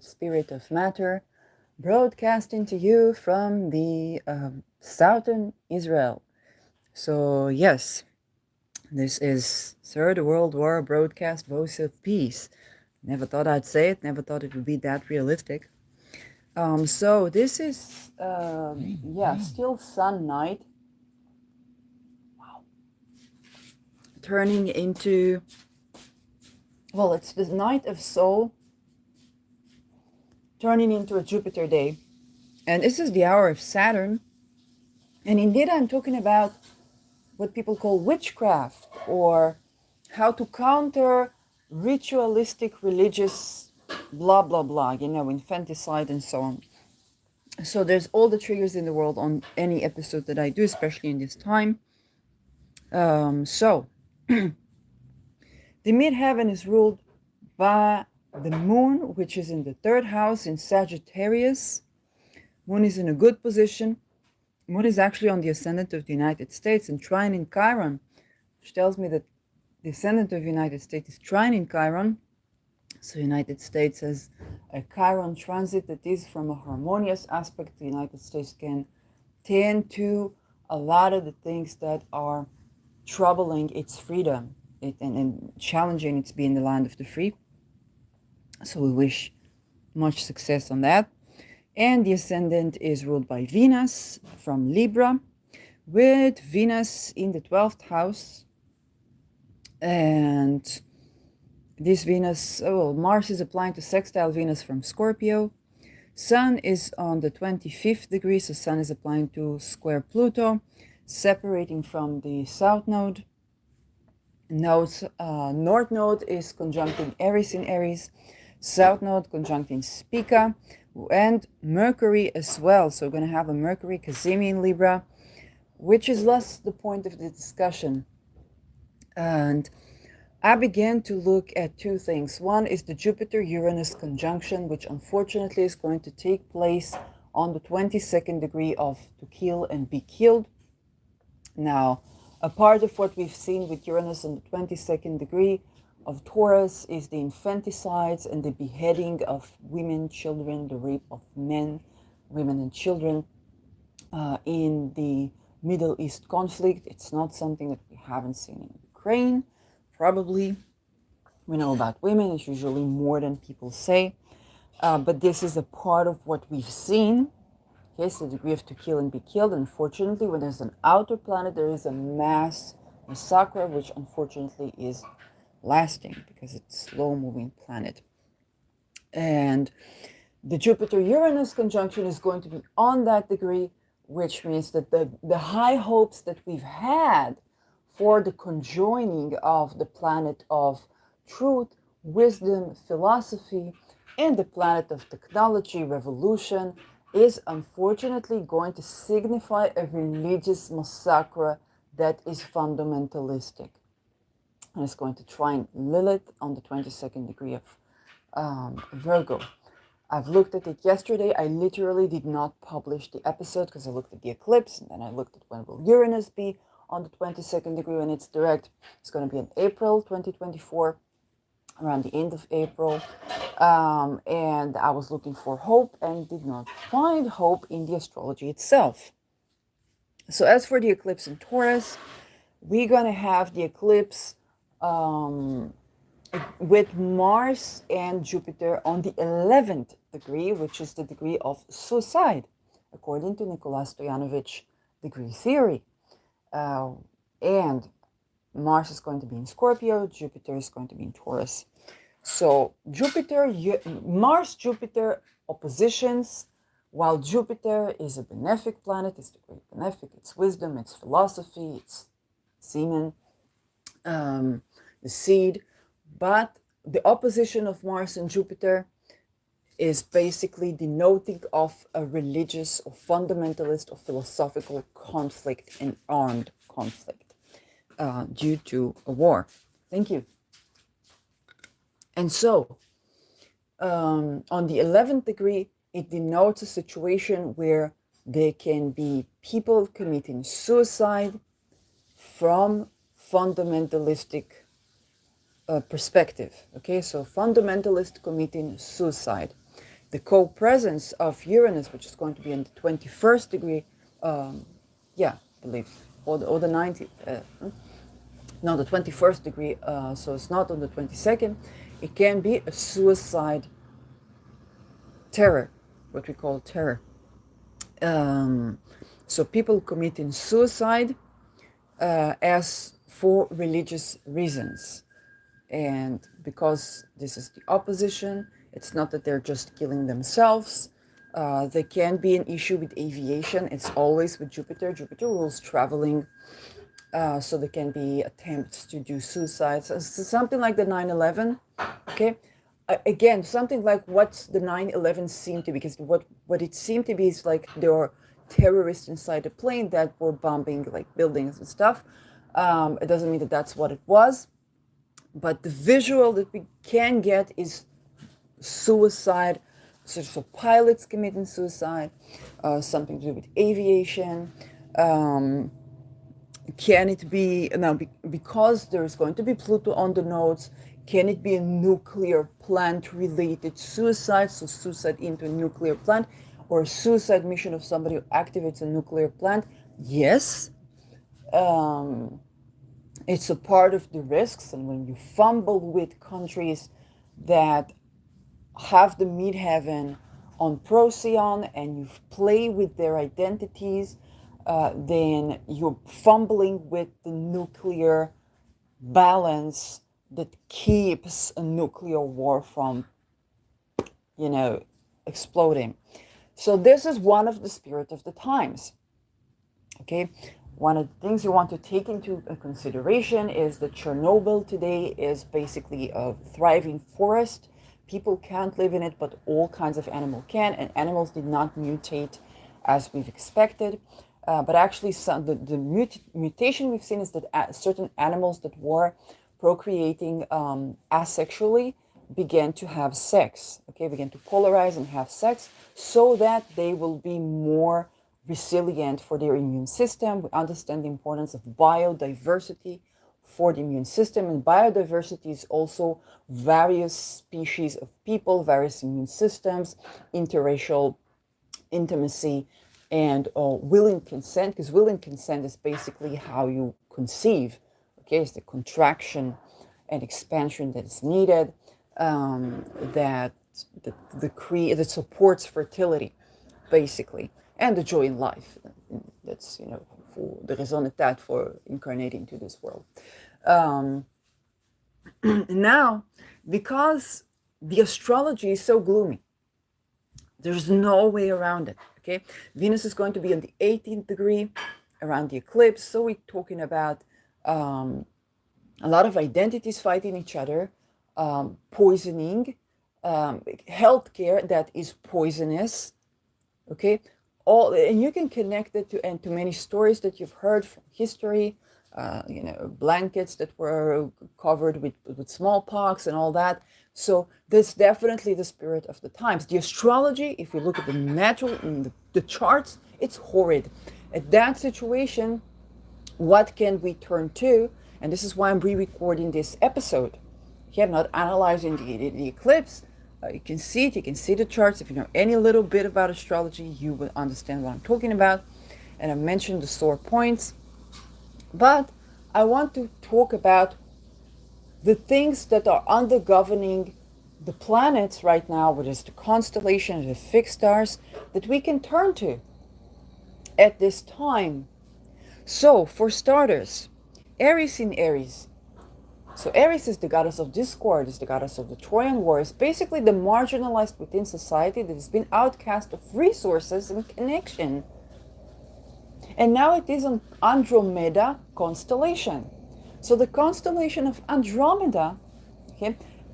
Spirit of Matter, broadcasting to you from the southern Israel. So, yes, this is Third World War broadcast Voice of Peace. Never thought I'd say it, never thought it would be that realistic. So, this is, still sun night, turning into, well, it's the night of Soul, turning into a Jupiter day. And this is the hour of Saturn. And indeed, I'm talking about what people call witchcraft, or how to counter ritualistic religious blah blah blah, infanticide and so on. So there's all the triggers in the world on any episode that I do, especially in this time. So the midheaven is ruled by the moon, which is in the third house in Sagittarius. Moon is in a good position. Moon is actually on the ascendant of the United States and trine in Chiron, which tells me that the ascendant of the United States is trine in Chiron. So United States has a Chiron transit that is from a harmonious aspect. The United States can tend to a lot of the things that are troubling its freedom and challenging its being the land of the free. So we wish much success on that. And the ascendant is ruled by Venus from Libra, with Venus in the 12th house. And this Venus, Mars is applying to sextile Venus from Scorpio. Sun is on the 25th degree, so Sun is applying to square Pluto, separating from the South Node. North Node is conjuncting Aries in Aries, South Node conjuncting Spica, and Mercury as well. So we're going to have a Mercury Cazimi in Libra, which is less the point of the discussion. And I began to look at two things. One is the Jupiter-Uranus conjunction, which unfortunately is going to take place on the 22nd degree of to kill and be killed. Now, a part of what we've seen with Uranus on the 22nd degree of Taurus is the infanticides and the beheading of women, children, the rape of men, women, and children in the Middle East conflict. It's not something that we haven't seen in Ukraine. Probably we know about women, it's usually more than people say, but this is a part of what we've seen. Yes, the degree of to kill and be killed. Unfortunately, when there's an outer planet, there is a mass massacre, which unfortunately is lasting because it's a slow-moving planet. And the Jupiter-Uranus conjunction is going to be on that degree, which means that the high hopes that we've had for the conjoining of the planet of truth, wisdom, philosophy, and the planet of technology, revolution, is unfortunately going to signify a religious massacre that is fundamentalistic. And it's going to trine Lilith on the 22nd degree of Virgo. I've looked at it yesterday. I literally did not publish the episode because I looked at the eclipse, and then I looked at when will Uranus be on the 22nd degree when it's direct. It's going to be in April 2024, around the end of April. And I was looking for hope and did not find hope in the astrology itself. So as for the eclipse in Taurus, we're going to have the eclipse with Mars and Jupiter on the 11th degree, which is the degree of suicide, according to Nikolai Stoyanovich degree theory. And Mars is going to be in Scorpio, Jupiter is going to be in Taurus. So Mars-Jupiter oppositions, while Jupiter is a benefic planet, it's the great benefic, it's wisdom, it's philosophy, it's semen, the seed, but the opposition of Mars and Jupiter is basically denoting of a religious or fundamentalist or philosophical conflict and armed conflict due to a war. Thank you. And so, on the 11th degree, it denotes a situation where there can be people committing suicide from fundamentalistic perspective. Okay, so fundamentalist committing suicide. the co-presence of Uranus, which is going to be in the 21st degree, I believe, or the 90th, no, the 21st degree, so it's not on the 22nd. It can be a suicide terror, what we call terror. So people committing suicide as for religious reasons. And because this is the opposition, it's not that they're just killing themselves. There can be an issue with aviation. It's always with Jupiter. Jupiter rules traveling. So there can be attempts to do suicides. So something like the 9/11. Okay. Again, something like what the 9/11 seemed to be, because what it seemed to be is like there were terrorists inside the plane that were bombing like buildings and stuff. It doesn't mean that that's what it was, but the visual that we can get is suicide, so pilots committing suicide, something to do with aviation. Can it be, now because there's going to be Pluto on the nodes, can it be a nuclear plant related suicide, so suicide into a nuclear plant, or a suicide mission of somebody who activates a nuclear plant? Yes. It's a part of the risks, and when you fumble with countries that have the midheaven on Procyon and you play with their identities, then you're fumbling with the nuclear balance that keeps a nuclear war from, exploding. So this is one of the spirit of the times. Okay, one of the things you want to take into consideration is that Chernobyl today is basically a thriving forest. People can't live in it, but all kinds of animals can, and animals did not mutate as we've expected. But actually, the mutation we've seen is that certain animals that were procreating asexually began to have sex, began to polarize and have sex, so that they will be more resilient for their immune system. We understand the importance of biodiversity for the immune system, and biodiversity is also various species of people, various immune systems, interracial intimacy, and willing consent, because willing consent is basically how you conceive. It's the contraction and expansion that is needed, that supports fertility, basically, and the joy in life. That's for the raison d'être for incarnating to this world. Now, because the astrology is so gloomy, there's no way around it. Venus is going to be in the 18th degree around the eclipse, so we're talking about a lot of identities fighting each other, poisoning, healthcare that is poisonous. And you can connect it to many stories that you've heard from history. Blankets that were covered with smallpox and all that. So this definitely the spirit of the times. The astrology, if we look at the natural, the charts, it's horrid. At that situation, what can we turn to? And this is why I'm re-recording this episode. I'm not analyzing the eclipse. You can see it, you can see the charts. If you know any little bit about astrology, you will understand what I'm talking about. And I mentioned the sore points. But I want to talk about the things that are undergoverning the planets right now, which is the constellation, the fixed stars, that we can turn to at this time. So, for starters, Aries in Aries. So Aries is the goddess of discord, is the goddess of the Trojan War, is basically the marginalized within society that has been outcast of resources and connection. And now it is an Andromeda constellation. So the constellation of Andromeda,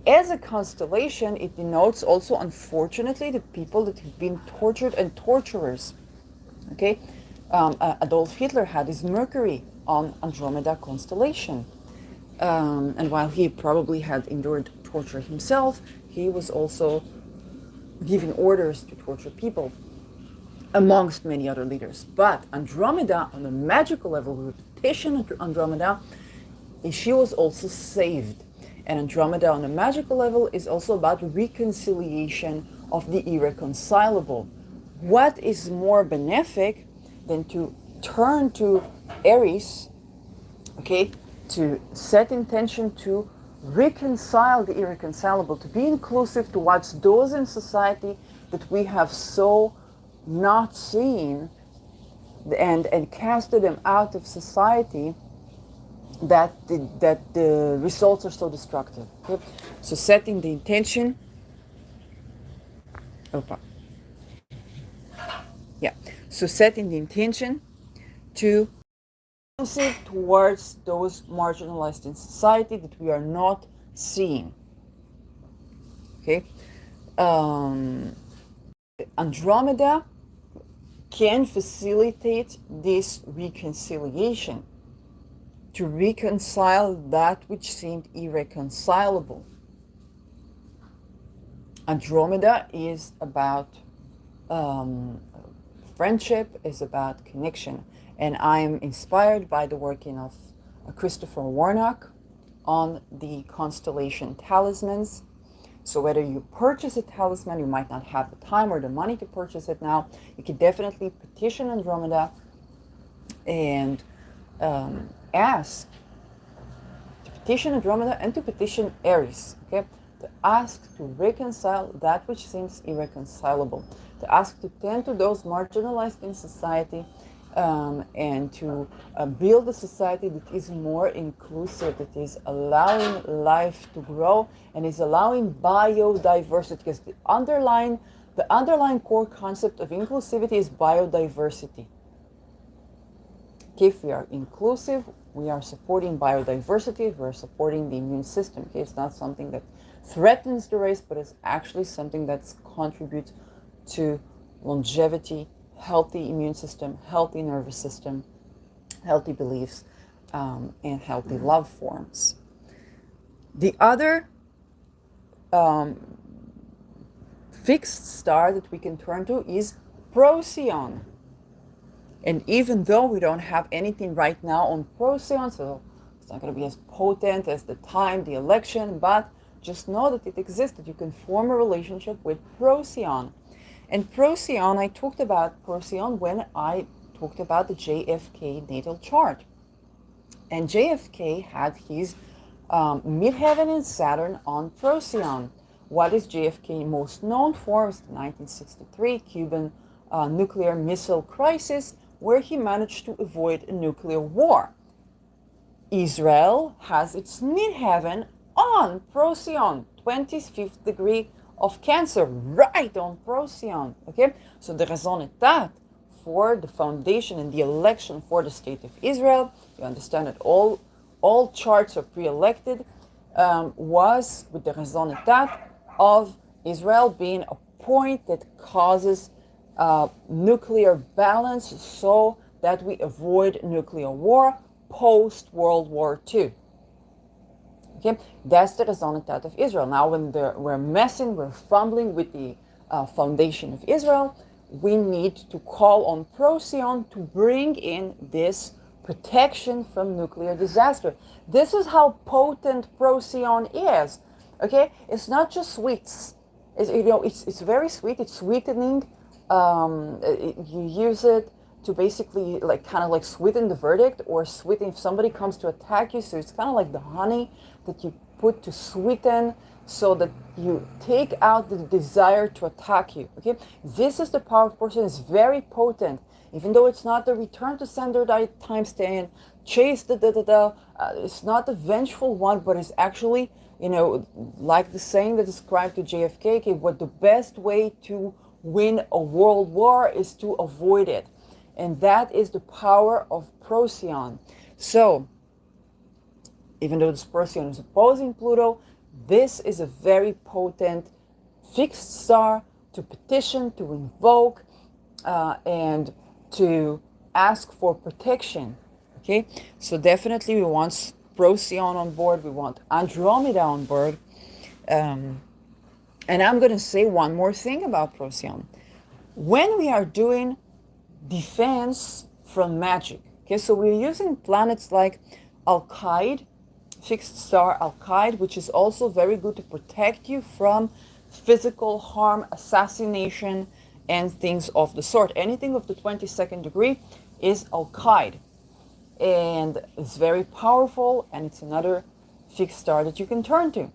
as a constellation, it denotes also, unfortunately, the people that have been tortured and torturers. Adolf Hitler had his Mercury on Andromeda constellation. And while he probably had endured torture himself, he was also giving orders to torture people, amongst many other leaders. But Andromeda, on a magical level, repetition Andromeda, she was also saved. And Andromeda on a magical level is also about reconciliation of the irreconcilable. What is more benefic than to turn to Aries, okay, to set intention to reconcile the irreconcilable, to be inclusive towards those in society that we have so not seen, and casted them out of society, that the results are so destructive. Okay? So setting the intention, so setting the intention to towards those marginalized in society that we are not seeing. Okay, Andromeda can facilitate this reconciliation, to reconcile that which seemed irreconcilable. Andromeda is about friendship, is about connection. And I'm inspired by the working of Christopher Warnock on the constellation talismans. So whether you purchase a talisman, you might not have the time or the money to purchase it now, you can definitely petition Andromeda and ask to petition Andromeda and to petition Aries, okay? To ask to reconcile that which seems irreconcilable, to ask to tend to those marginalized in society, and to build a society that is more inclusive, that is allowing life to grow and is allowing biodiversity, because the underlying core concept of inclusivity is biodiversity. Okay, if we are inclusive, we are supporting biodiversity, we're supporting the immune system. Okay, it's not something that threatens the race, but it's actually something that contributes to longevity, healthy immune system, healthy nervous system, healthy beliefs, and healthy love forms. The other fixed star that we can turn to is Procyon. And even though we don't have anything right now on Procyon, so it's not going to be as potent as the time, the election, but just know that it exists, that you can form a relationship with Procyon. And Procyon, I talked about Procyon when I talked about the JFK natal chart. And JFK had his midheaven in Saturn on Procyon. What is JFK most known for? Is the 1963 Cuban nuclear missile crisis, where he managed to avoid a nuclear war. Israel has its midheaven on Procyon, 25th degree of Cancer, right on Procyon. Okay, so the raison d'etre for the foundation and the election for the state of Israel, you understand that all charts are pre-elected, was with the raison d'etre of Israel being a point that causes nuclear balance, so that we avoid nuclear war post World War II. Okay, that's the raison d'etre of Israel. Now, when we're fumbling with the foundation of Israel, we need to call on Procyon to bring in this protection from nuclear disaster. This is how potent Procyon is. Okay, it's not just sweets. It's very sweet. It's sweetening. You use it to basically kind of sweeten the verdict, or sweeten if somebody comes to attack you. So it's kind of like the honey that you put to sweeten, so that you take out the desire to attack you. Okay, this is the power of Procyon. It's very potent, even though it's not the return to sender time stand, chase it's not the vengeful one, but it's actually, like the saying that described to JFK, okay, what the best way to win a world war is to avoid it. And that is the power of Procyon. So, even though this Procyon is opposing Pluto, this is a very potent fixed star to petition, to invoke, and to ask for protection. Okay, so definitely we want Procyon on board, we want Andromeda on board. And I'm going to say one more thing about Procyon. When we are doing defense from magic, okay, so we're using planets like Al-Qaeda, fixed star Al-Qaeda, which is also very good to protect you from physical harm, assassination, and things of the sort. Anything of the 22nd degree is Al-Qaeda, and it's very powerful, and it's another fixed star that you can turn to.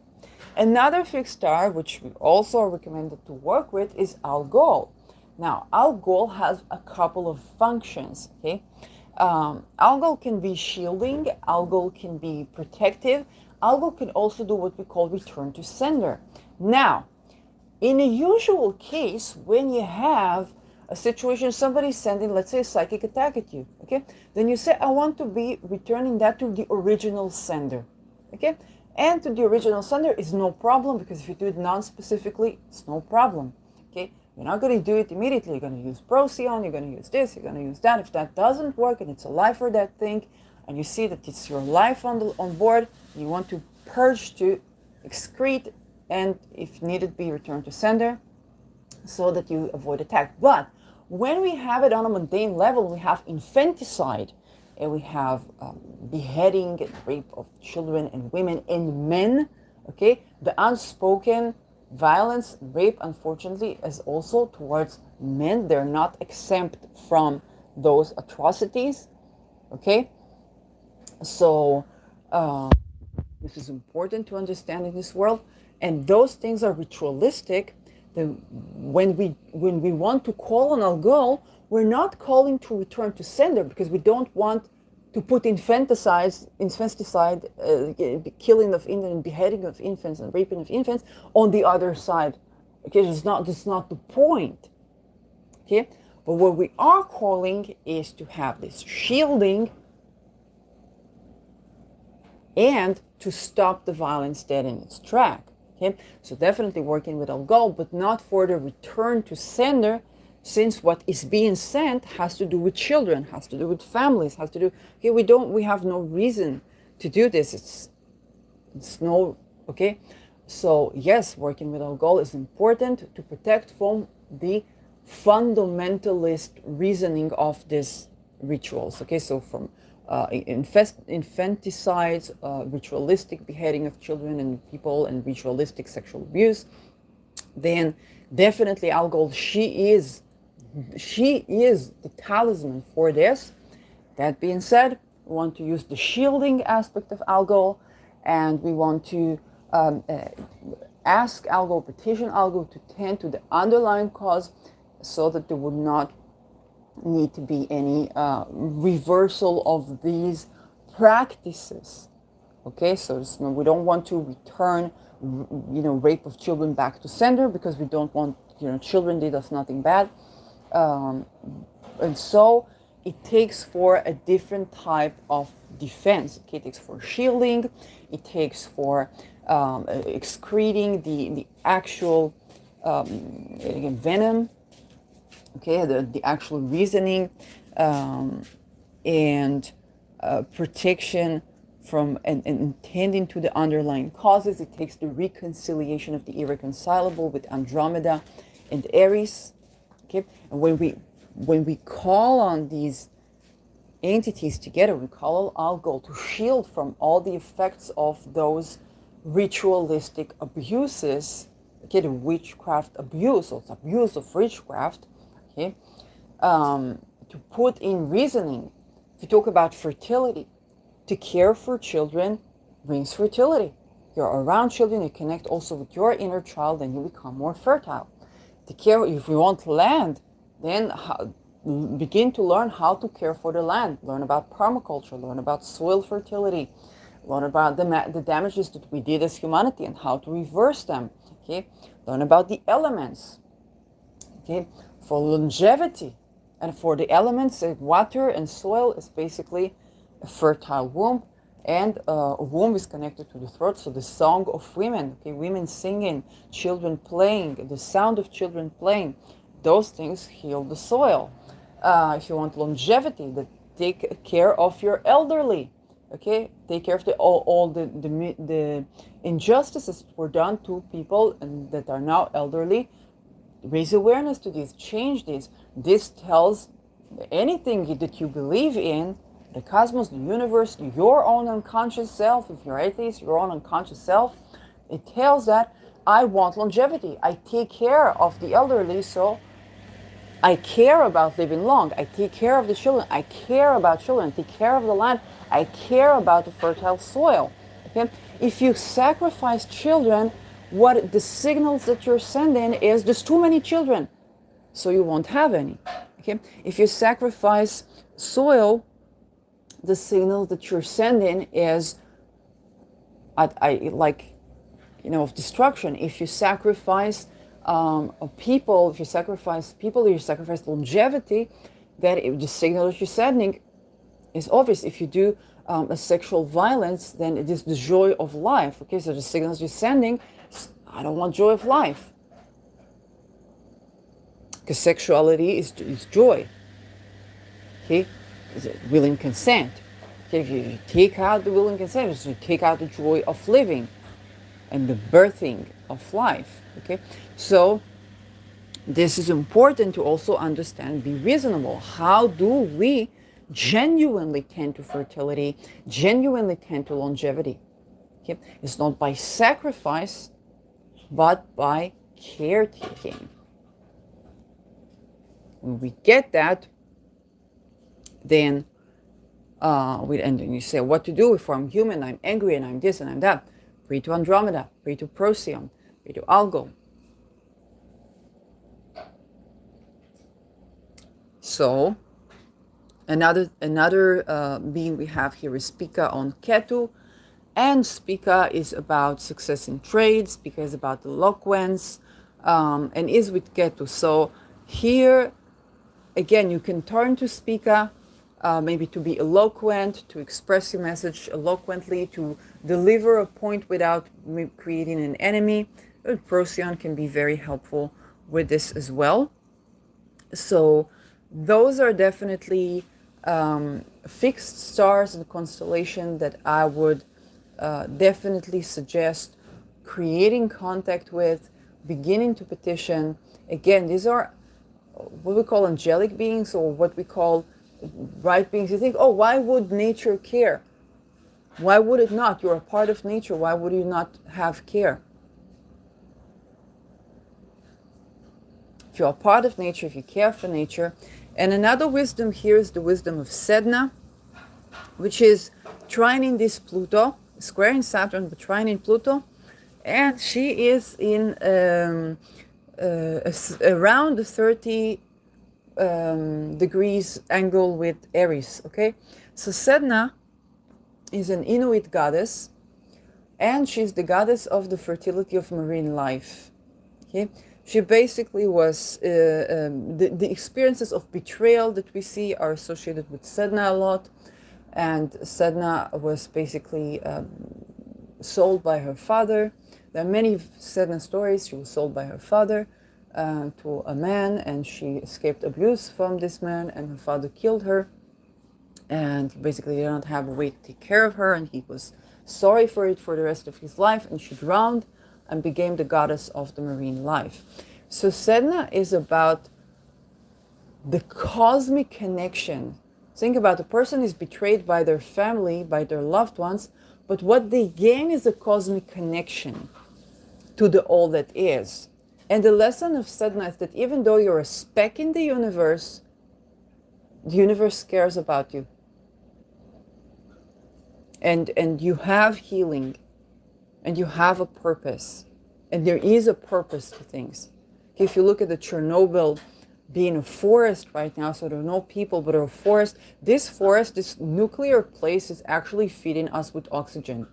Another fixed star, which we also are recommended to work with, is Algol. Now, Algol has a couple of functions, okay? Algol can be shielding, Algol can be protective, Algol can also do what we call return to sender. Now, in a usual case, when you have a situation, somebody sending, let's say, a psychic attack at you, okay? Then you say, I want to be returning that to the original sender, okay? And to the original sender is no problem, because if you do it non-specifically, it's no problem, okay? You're not going to do it immediately. You're going to use Procyon, you're going to use this, you're going to use that. If that doesn't work and it's a life or death thing, and you see that it's your life on board, you want to purge, to excrete, and if needed, be returned to sender so that you avoid attack. But when we have it on a mundane level, we have infanticide, and we have beheading and rape of children and women and men, okay? The unspoken violence, rape, unfortunately, is also towards men. They're not exempt from those atrocities, okay? So this is important to understand in this world. And those things are ritualistic. When we want to call on Algol, we're not calling to return to sender, because we don't want to put infanticide, killing of infants, beheading of infants, and raping of infants on the other side. Okay, that's not the point. Okay, but what we are calling is to have this shielding and to stop the violence dead in its track. Okay, so definitely working with Algol, but not for the return to sender, since what is being sent has to do with children, has to do with families, has to do. Okay, we have no reason to do this. It's no, okay. So yes, working with Algol is important to protect from the fundamentalist reasoning of these rituals. Okay, so from infanticides, ritualistic beheading of children and people, and ritualistic sexual abuse, then definitely Algol, she is the talisman for this. That being said, we want to use the shielding aspect of Algol, and we want to ask Algol, petition Algol to tend to the underlying cause, so that there would not need to be any reversal of these practices. Okay, so we don't want to return, rape of children back to sender, because we don't want, children did us nothing bad. And so it takes for a different type of defense. Okay, it takes for shielding, it takes for excreting the actual venom, okay, the actual reasoning, and protection from and tending to the underlying causes. It takes the reconciliation of the irreconcilable with Andromeda and Aries. Okay, and when we call on these entities together, we call Algol to shield from all the effects of those ritualistic abuses. Okay, the witchcraft abuse, or abuse of witchcraft. Okay, to put in reasoning. If you talk about fertility, to care for children brings fertility. You're around children, you connect also with your inner child, and you become more fertile. To care, if you want land, then begin to learn how to care for the land. Learn about permaculture, learn about soil fertility, learn about the damages that we did as humanity and how to reverse them. Okay, learn about the elements. Okay, for longevity, and for the elements, water and soil is basically a fertile womb, and a womb is connected to the throat. So the song of women, okay, women singing, children playing, the sound of children playing, those things heal the soil. If you want longevity, take care of your elderly. Okay, take care of all the injustices that were done to people and that are now elderly. Raise awareness to this, change this. This tells anything that you believe in, the cosmos, the universe, your own unconscious self. If you're atheist, your own unconscious self, it tells that I want longevity. I take care of the elderly, so I care about living long. I take care of the children. I care about children. I take care of the land. I care about the fertile soil. Okay? If you sacrifice children, what the signals that you're sending is there's too many children, so you won't have any. Okay? If you sacrifice soil, the signal that you're sending is of destruction. If you sacrifice people, you sacrifice longevity, the signal that you're sending is obvious. If you do a sexual violence, then it is the joy of life. Okay, so the signals you're sending is, I don't want joy of life. Because sexuality is joy. Okay, is willing consent. Okay, if you take out the willing consent, you take out the joy of living and the birthing of life. Okay, so this is important to also understand, be reasonable. How do we genuinely tend to fertility, genuinely tend to longevity? Okay, it's not by sacrifice, but by caretaking. When we get that, then and then you say, what to do if I'm human, I'm angry, and I'm this and I'm that? Pray to Andromeda, pray to Procyon, pray to Algol. So another being we have here is Spica on Ketu, and Spica is about success in trade. Spica is about eloquence, and is with Ketu. So here again, you can turn to Spica, maybe to be eloquent, to express your message eloquently, to deliver a point without creating an enemy. But Procyon can be very helpful with this as well. So those are definitely fixed stars and constellation that I would definitely suggest creating contact with, beginning to petition. Again, these are what we call angelic beings, or what we call right beings. You think, oh, why would nature care? Why would it not? You're a part of nature. Why would you not have care? If you're a part of nature, if you care for nature. And another wisdom here is the wisdom of Sedna, which is trining this Pluto, squaring Saturn, but trining Pluto. And she is in around the 30 degrees angle with Aries. Okay, so Sedna is an Inuit goddess, and she's the goddess of the fertility of marine life. Okay, she basically was the experiences of betrayal that we see are associated with Sedna a lot, and Sedna was basically sold by her father. There are many Sedna stories. She was sold by her father to a man, and she escaped abuse from this man, and her father killed her, and basically did not have a way to take care of her, and he was sorry for it for the rest of his life, and she drowned and became the goddess of the marine life. So Sedna is about the cosmic connection. Think about, the person is betrayed by their family, by their loved ones, but what they gain is a cosmic connection to the all that is. And the lesson of Sedna is that even though you're a speck in the universe cares about you. And you have healing, and you have a purpose, and there is a purpose to things. If you look at the Chernobyl being a forest right now, so there are no people, but a forest, this nuclear place is actually feeding us with oxygen.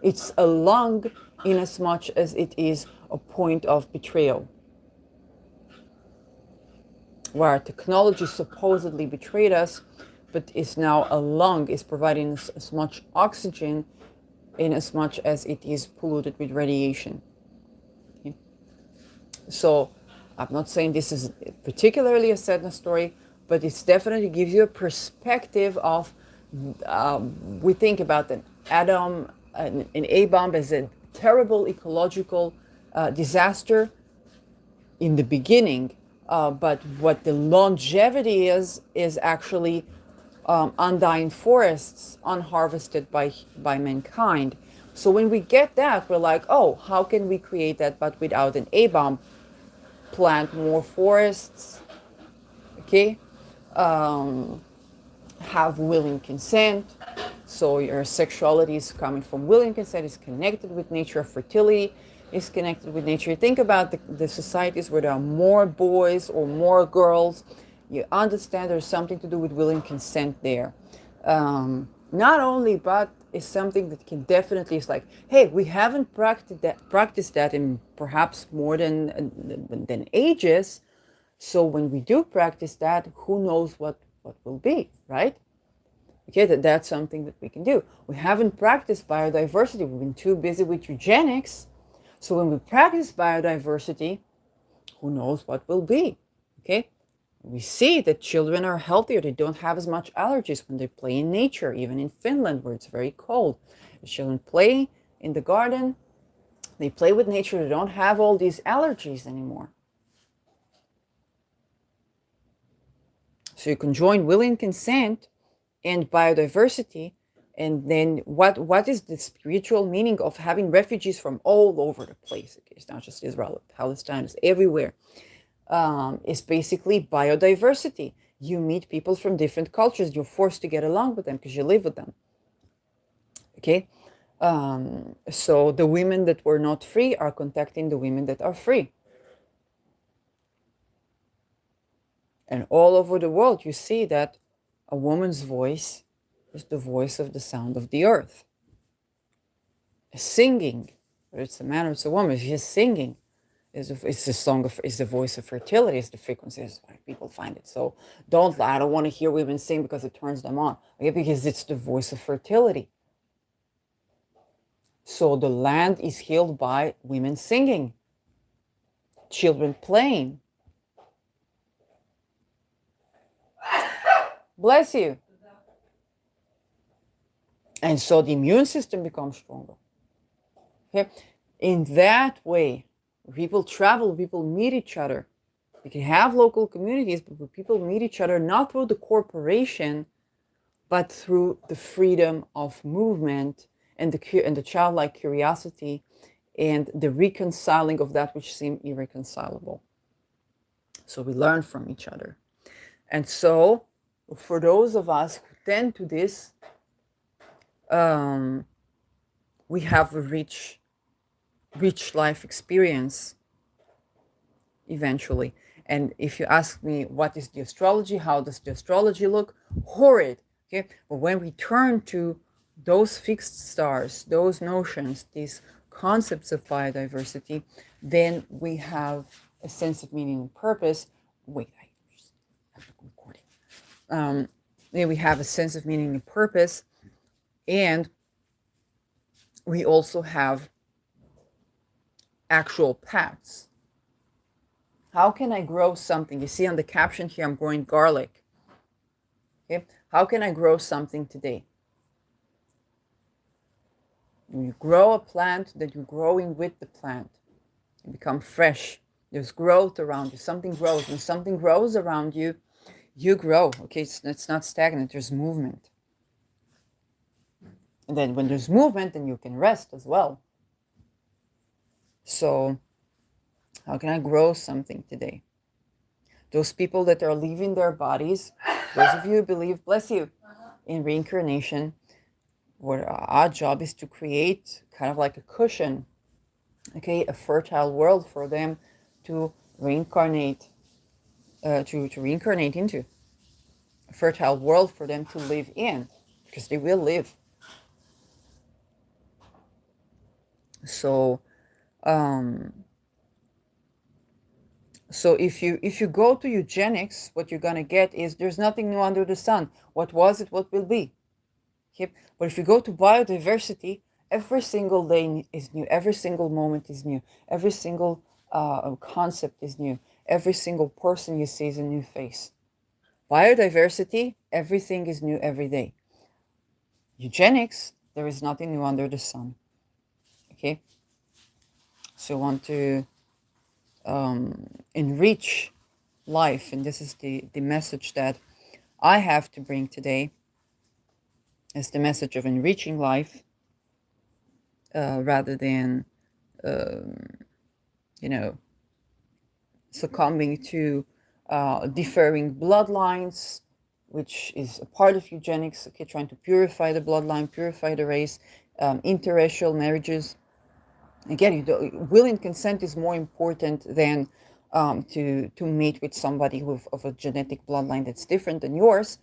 It's a lung in as much as it is a point of betrayal. Where technology supposedly betrayed us, but is now a lung, is providing us as much oxygen in as much as it is polluted with radiation. Okay? So I'm not saying this is particularly a Sedna story, but it definitely gives you a perspective of, we think about an atom, an A-bomb as a terrible ecological disaster in the beginning, but what the longevity is actually undying forests unharvested by mankind. So when we get that, we're like, oh, how can we create that but without an A-bomb? Plant more forests, okay? Have willing consent. So your sexuality is coming from willing consent, is connected with nature. Fertility is connected with nature. Think about the societies where there are more boys or more girls. You understand there's something to do with willing consent there. Not only, but is something that can definitely, is like, hey, we haven't practiced that in perhaps more than ages. So when we do practice that, who knows what will be, right? Okay, that's something that we can do. We haven't practiced biodiversity. We've been too busy with eugenics. So when we practice biodiversity, who knows what will be? Okay, we see that children are healthier. They don't have as much allergies when they play in nature, even in Finland where it's very cold. The children play in the garden. They play with nature. They don't have all these allergies anymore. So you can join willing consent and biodiversity. And then what is the spiritual meaning of having refugees from all over the place? Okay, it's not just Israel, Palestine, it's everywhere. Is basically biodiversity. You meet people from different cultures. You're forced to get along with them because you live with them. Okay? So the women that were not free are contacting the women that are free. And all over the world, you see that a woman's voice is the voice of the sound of the earth. Singing, whether it's a man or it's a woman, she's singing. It's the song of, it's the voice of fertility, it's the frequency. Is why people find it. So I don't want to hear women sing because it turns them on. Okay, because it's the voice of fertility. So the land is healed by women singing, children playing. Bless you. And so the immune system becomes stronger. Okay? In that way, people travel, people meet each other. We can have local communities, but people meet each other not through the corporation, but through the freedom of movement and the childlike curiosity and the reconciling of that which seemed irreconcilable. So we learn from each other. And so for those of us who tend to this, we have a rich life experience eventually. And if you ask me, what is the astrology? How does the astrology look? Horrid. Okay. But when we turn to those fixed stars, those notions, these concepts of biodiversity, then we have a sense of meaning and purpose. Wait, I'm recording. Then we have a sense of meaning and purpose, and we also have actual paths. How can I grow something? You see on the caption here, I'm growing garlic. Okay, how can I grow something today? You grow a plant that you're growing with the plant. You become fresh. There's growth around you. Something grows. When something grows around you, you grow. Okay, it's not stagnant. There's movement. And then when there's movement, then you can rest as well. So how can I grow something today? Those people that are leaving their bodies, those of you who believe, bless you, in reincarnation, where our job is to create kind of like a cushion, okay, a fertile world for them to reincarnate, to reincarnate into. A fertile world for them to live in, because they will live. So, so if you go to eugenics, what you're gonna get is there's nothing new under the sun. What was it? What will be? Okay? But if you go to biodiversity, every single day is new. Every single moment is new. Every single concept is new. Every single person you see is a new face. Biodiversity, everything is new every day. Eugenics, there is nothing new under the sun. Okay? So you want to enrich life, and this is the message that I have to bring today, is the message of enriching life. rather than, succumbing to differing bloodlines, which is a part of eugenics, okay, trying to purify the bloodline, purify the race, interracial marriages. Again, will and consent is more important than to mate with somebody of a genetic bloodline that's different than yours.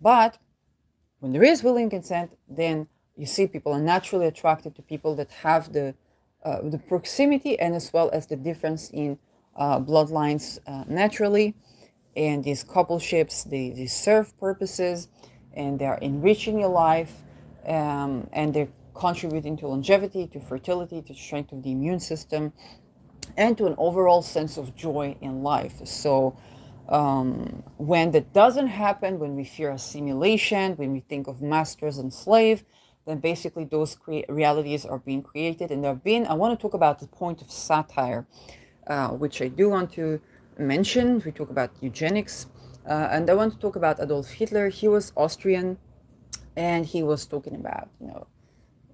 But when there is will and consent, then you see people are naturally attracted to people that have the proximity and as well as the difference in bloodlines naturally. And these coupleships, they serve purposes, and they're enriching your life, and they're contributing to longevity, to fertility, to strength of the immune system, and to an overall sense of joy in life. So when that doesn't happen, when we fear assimilation, when we think of masters and slave, then basically those realities are being created. And I want to talk about the point of satire, which I do want to mention. We talk about eugenics, and I want to talk about Adolf Hitler. He was Austrian, and he was talking about,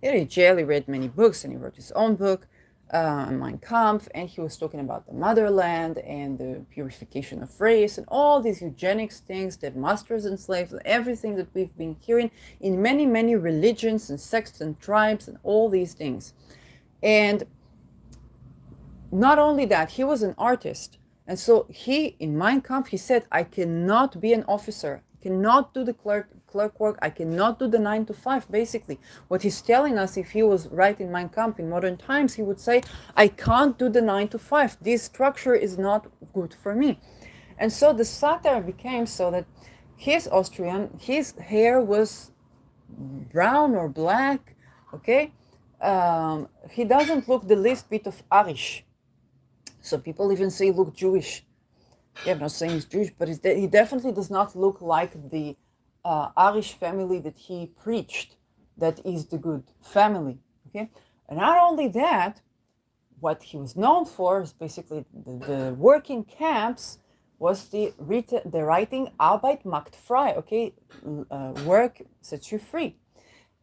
in jail, he read many books, and he wrote his own book, Mein Kampf, and he was talking about the motherland and the purification of race and all these eugenics things, that masters and slaves, everything that we've been hearing in many, many religions and sects and tribes and all these things. And not only that, he was an artist. And so he, in Mein Kampf, he said, I cannot be an officer. I cannot do the clerk work. I cannot do the 9 to 5, basically. What he's telling us, if he was writing Mein Kampf in modern times, he would say, I can't do the 9 to 5. This structure is not good for me. And so the satire became so that he's Austrian, his hair was brown or black, okay? He doesn't look the least bit of Irish. So people even say look Jewish. Yeah, I'm not saying he's Jewish, but he definitely does not look like the Irish family that he preached, that is the good family. Okay, and not only that, what he was known for is basically the working camps was the writing Arbeit macht frei. Okay, work sets you free,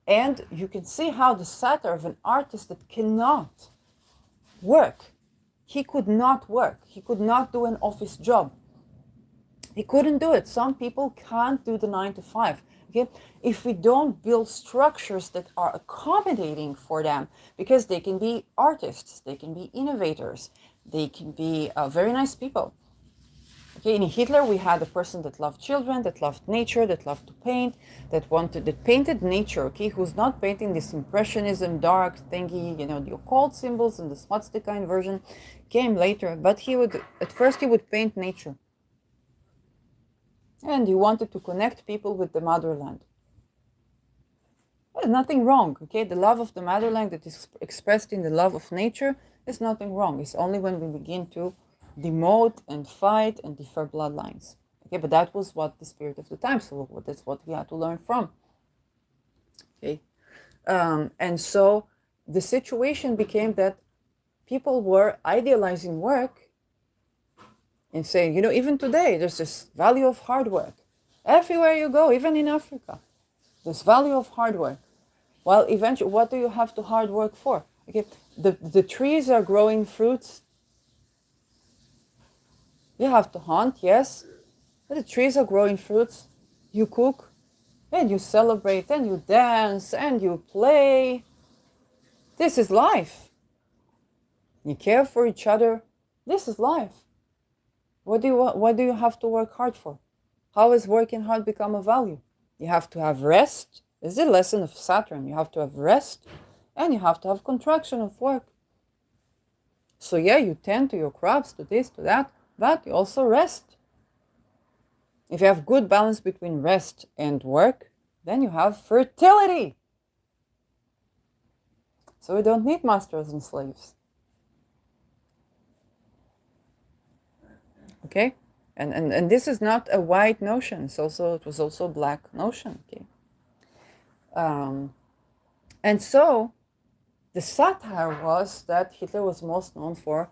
and you can see how the satire of an artist that cannot work. He could not work. He could not do an office job. He couldn't do it. Some people can't do the 9 to 5. Okay? If we don't build structures that are accommodating for them, because they can be artists, they can be innovators, they can be very nice people. Okay, in Hitler, we had a person that loved children, that loved nature, that loved to paint, that painted nature, okay, who's not painting this impressionism, dark thingy, the occult symbols and the swastika inversion came later, but at first he would paint nature. And he wanted to connect people with the motherland. There's nothing wrong, okay? The love of the motherland that is expressed in the love of nature is nothing wrong. It's only when we begin to demote and fight and differ bloodlines. Okay, but that was what the spirit of the time, so that's what we had to learn from. Okay, and so the situation became that people were idealizing work and saying, even today, there's this value of hard work. Everywhere you go, even in Africa, this value of hard work. Well, eventually, what do you have to hard work for? Okay, the trees are growing fruits. You have to hunt, yes, but the trees are growing fruits. You cook, and you celebrate, and you dance, and you play. This is life. You care for each other. This is life. What do you have to work hard for? How has working hard become a value? You have to have rest. This is a lesson of Saturn. You have to have rest, and you have to have contraction of work. So yeah, you tend to your crops, to this, to that, but you also rest. If you have good balance between rest and work, then you have fertility. So we don't need masters and slaves. Okay? And this is not a white notion. It was also a black notion. Okay? And so the satire was that Hitler was most known for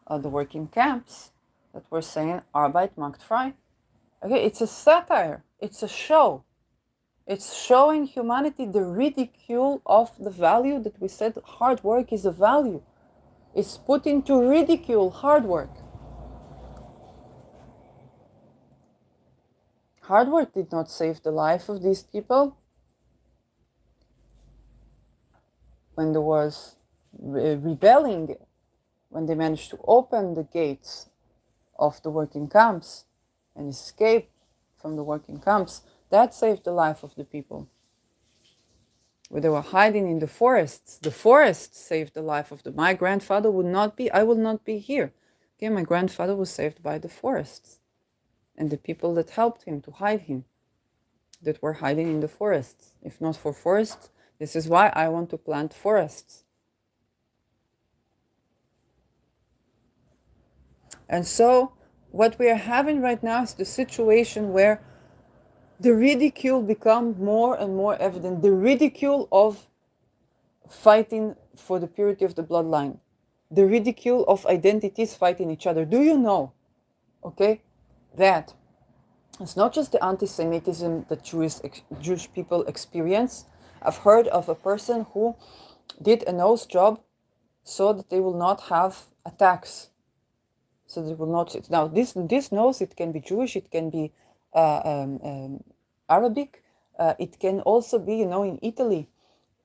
the working camps that were saying Arbeit macht frei. Okay, it's a satire. It's a show. It's showing humanity the ridicule of the value that we said hard work is a value. It's put into ridicule hard work. Hard work did not save the life of these people. When there was rebelling, when they managed to open the gates of the working camps and escape from the working camps, that saved the life of the people. Where they were hiding in the forests saved the life of my grandfather would not be, I will not be here. Okay, my grandfather was saved by the forests and the people that helped him to hide him, that were hiding in the forests. If not for forests, this is why I want to plant forests. And so what we are having right now is the situation where the ridicule becomes more and more evident. The ridicule of fighting for the purity of the bloodline. The ridicule of identities fighting each other. Do you know, okay, that it's not just the anti-Semitism that Jewish people experience. I've heard of a person who did a nose job so that they will not have attacks. So they will not. Now this nose, it can be Jewish, it can be Arabic, it can also be, in Italy.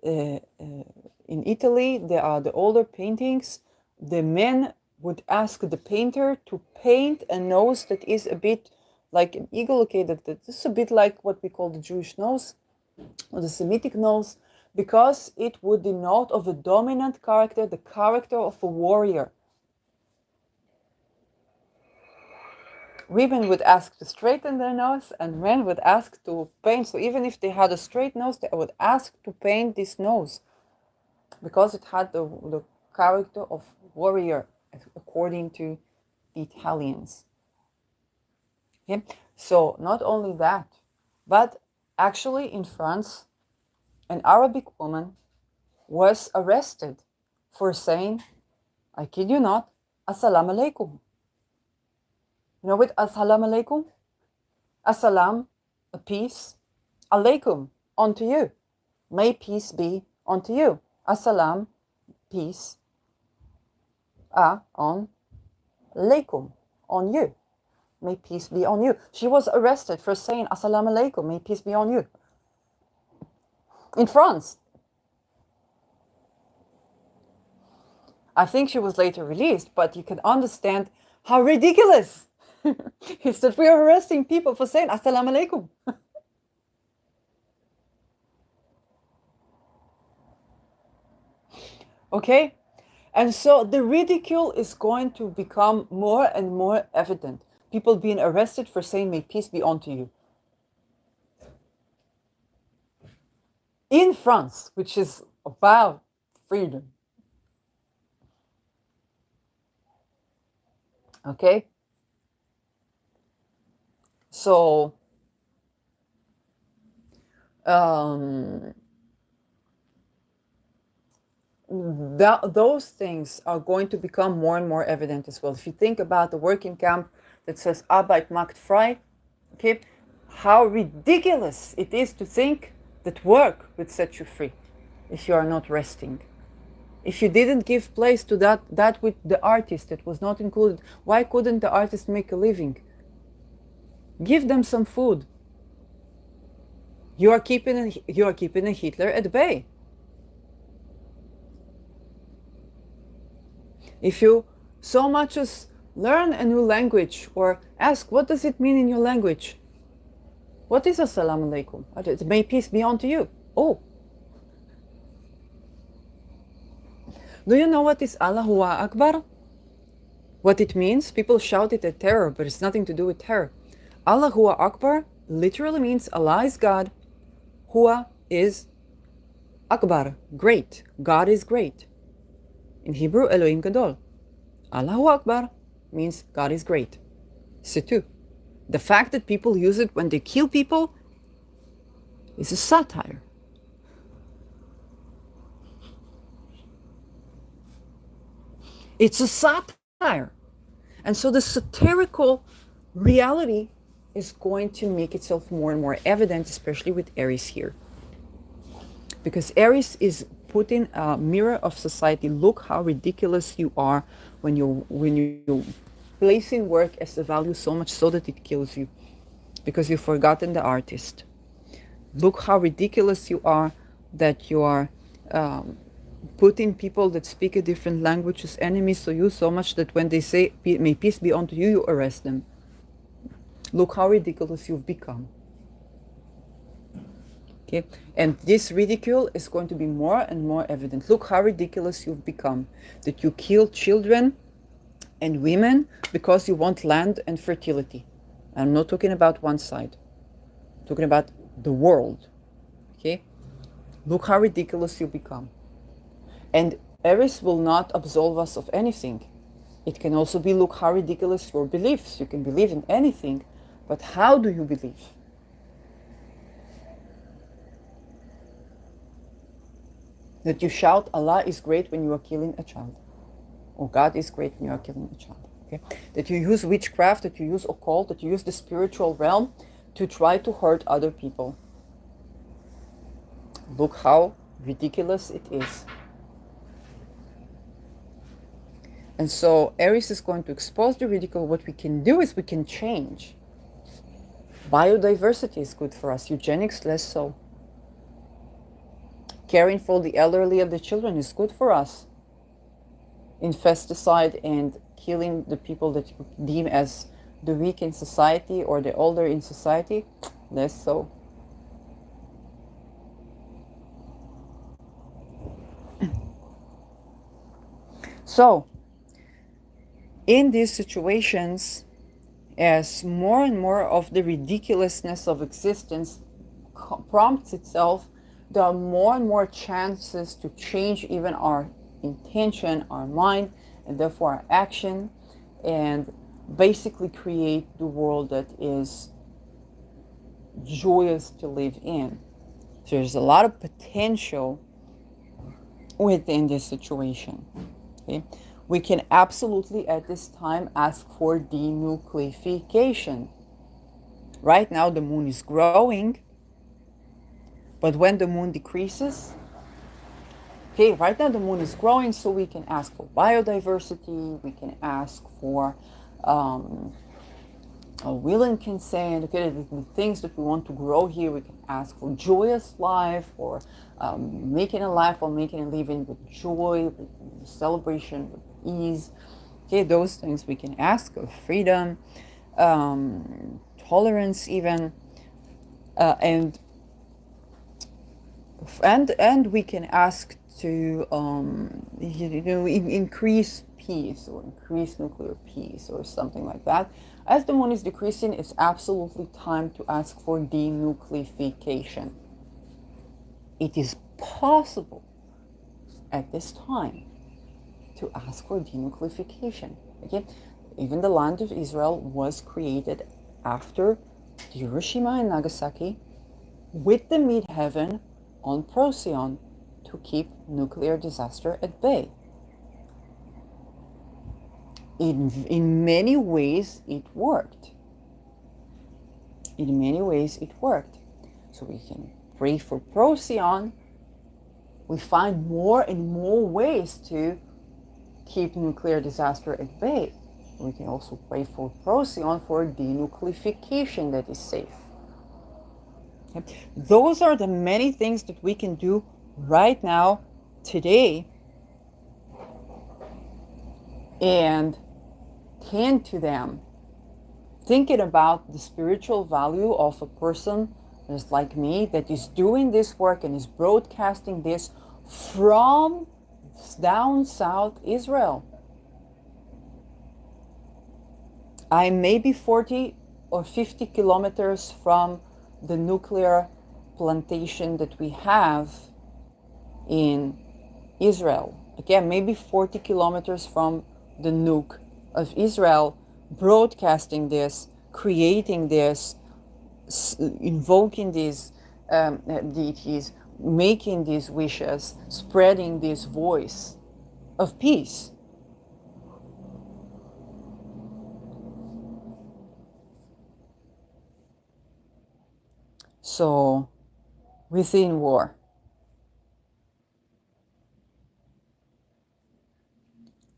In Italy, there are the older paintings. The men would ask the painter to paint a nose that is a bit like an eagle. Okay, that is a bit like what we call the Jewish nose or the Semitic nose, because it would denote of a dominant character, the character of a warrior. Women would ask to straighten their nose and men would ask to paint. So even if they had a straight nose, they would ask to paint this nose because it had the character of warrior, according to the Italians. Okay? So not only that, but actually in France, an Arabic woman was arrested for saying, I kid you not, Assalamu alaikum. You know what Assalamu alaikum? Assalam, a peace. Alaikum, unto you. May peace be unto you. Assalam, peace. On alaikum, on you. May peace be on you. She was arrested for saying Assalamu alaikum, may peace be on you. In France. I think she was later released, but you can understand how ridiculous is that we are arresting people for saying Assalamu alaikum. Okay? And so the ridicule is going to become more and more evident. People being arrested for saying, may peace be unto you. In France, which is about freedom. Okay? So, those things are going to become more and more evident as well. If you think about the working camp that says Arbeit macht frei, okay, how ridiculous it is to think that work would set you free if you are not resting. If you didn't give place to that with the artist that was not included, why couldn't the artist make a living? Give them some food. You are keeping a Hitler at bay. If you so much as learn a new language or ask, what does it mean in your language? What is Assalamu alaikum? May peace be unto you. Oh. Do you know what is Allahu Akbar? What it means? People shout it at terror, but it's nothing to do with terror. Allahu Akbar literally means Allah is God. Huwa is Akbar, great. God is great. In Hebrew, Elohim Gadol. Allahu Akbar means God is great. C'est tout. The fact that people use it when they kill people is a satire. It's a satire. And so the satirical reality is going to make itself more and more evident, especially with Aries here. Because Aries is putting a mirror of society. Look how ridiculous you are when you're placing work as a value so much so that it kills you, because you've forgotten the artist. Look how ridiculous you are that you are putting people that speak a different language as enemies to you so much that when they say, may peace be unto you, you arrest them. Look how ridiculous you've become. Okay, and this ridicule is going to be more and more evident. Look how ridiculous you've become, that you kill children and women because you want land and fertility. I'm not talking about one side. I'm talking about the world. Okay, look how ridiculous you become. And Aries will not absolve us of anything. It can also be, look how ridiculous your beliefs. You can believe in anything, but how do you believe? That you shout, Allah is great when you are killing a child. Or God is great when you are killing a child. Okay? That you use witchcraft, that you use occult, that you use the spiritual realm to try to hurt other people. Look how ridiculous it is. And so Aries is going to expose the ridicule. What we can do is we can change. Biodiversity is good for us. Eugenics, less so. Caring for the elderly and the children is good for us. Infesticide and killing the people that you deem as the weak in society or the older in society, less so. So, in these situations, as more and more of the ridiculousness of existence prompts itself, there are more and more chances to change even our intention, our mind, and therefore our action, and basically create the world that is joyous to live in. So there's a lot of potential within this situation. Okay? We can absolutely at this time ask for denucleification. Right now the moon is growing, but when the moon decreases, okay, right now the moon is growing, so we can ask for biodiversity, we can ask for a will and consent, okay, the things that we want to grow here. We can ask for joyous life, or making a life or making a living with joy, with celebration, with ease. Okay, those things we can ask of freedom, tolerance even, and we can ask to increase peace or increase nuclear peace or something like that. As the moon is decreasing, it's absolutely time to ask for denucleification. It is possible at this time to ask for denucleification. Okay, even the land of Israel was created after Hiroshima and Nagasaki with the midheaven on Procyon to keep nuclear disaster at bay. In many ways, it worked. In many ways, it worked. So we can pray for Procyon. We find more and more ways to keep nuclear disaster at bay. We can also pray for Procyon for denucleification that is safe. Okay. Those are the many things that we can do right now, today, and tend to them. Thinking about the spiritual value of a person just like me that is doing this work and is broadcasting this from down south Israel. I may be 40 or 50 kilometers from the nuclear plantation that we have in Israel. Again, maybe 40 kilometers from the nuke of Israel, broadcasting this, creating this, invoking these deities, making these wishes, spreading this voice of peace. So within war.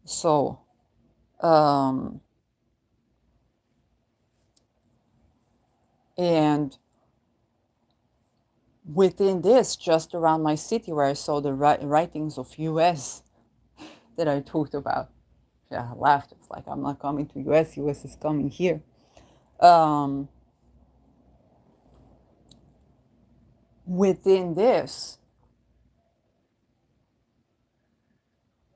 So and within this, just around my city where I saw the writings of US that I talked about. Yeah, I laughed. It's like, I'm not coming to US, US is coming here. Um, Within this,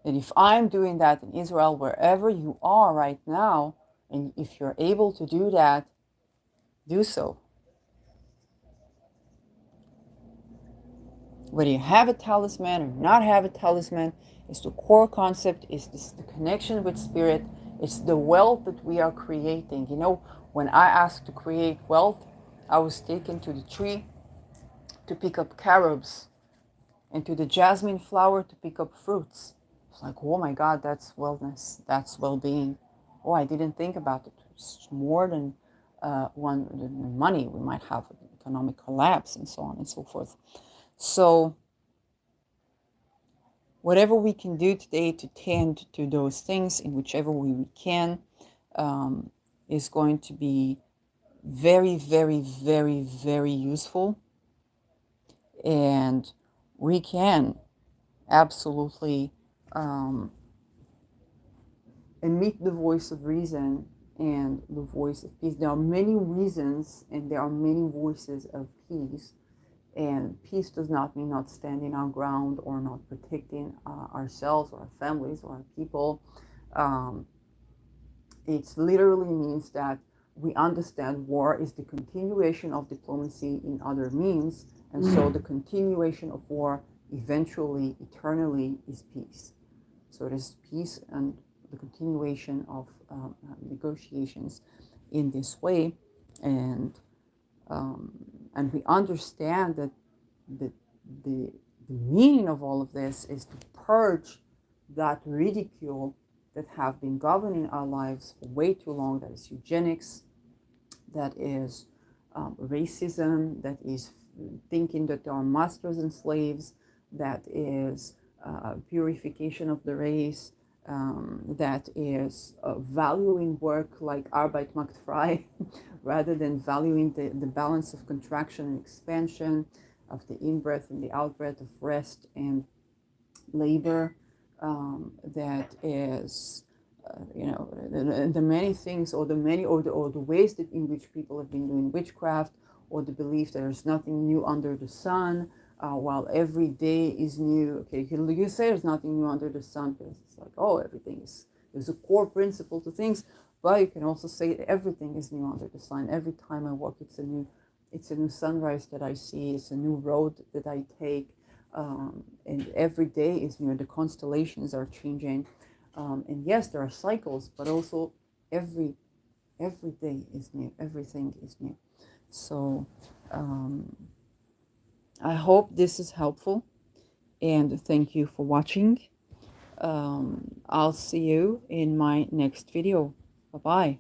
and if I'm doing that in Israel, wherever you are right now, and if you're able to do that, do so. Whether you have a talisman or not have a talisman, it's the core concept, is this the connection with spirit, it's the wealth that we are creating. You know, when I asked to create wealth, I was taken to the tree to pick up carobs and to the jasmine flower to pick up fruits. It's like, oh my God, that's wellness, that's well-being. Oh, I didn't think about it. It's more than one than money. We might have an economic collapse and so on and so forth. So whatever we can do today to tend to those things in whichever way we can is going to be very, very, very, very useful. And we can absolutely emit the voice of reason and the voice of peace. There are many reasons and there are many voices of peace. And peace does not mean not standing our ground or not protecting ourselves or our families or our people. It literally means that we understand war is the continuation of diplomacy in other means, and so the continuation of war eventually, eternally, is peace. So it is peace and the continuation of negotiations in this way, and and we understand that the, the the meaning of all of this is to purge that ridicule that have been governing our lives for way too long. That is eugenics, that is racism, that is thinking that there are masters and slaves, that is purification of the race, that is valuing work like Arbeit macht frei, rather than valuing the balance of contraction and expansion, of the in-breath and the out-breath, of rest and labor, that is, the many things, or the many, or the ways that in which people have been doing witchcraft, or the belief that there's nothing new under the sun, while every day is new. Okay, you say there's nothing new under the sun because it's like, oh, everything is, there's a core principle to things, but you can also say that everything is new under the sun. Every time I walk, it's a new sunrise that I see. It's a new road that I take. And every day is new. The constellations are changing, and yes, there are cycles, but also every day is new. Everything is new. So I hope this is helpful, and thank you for watching. I'll see you in my next video. Bye bye.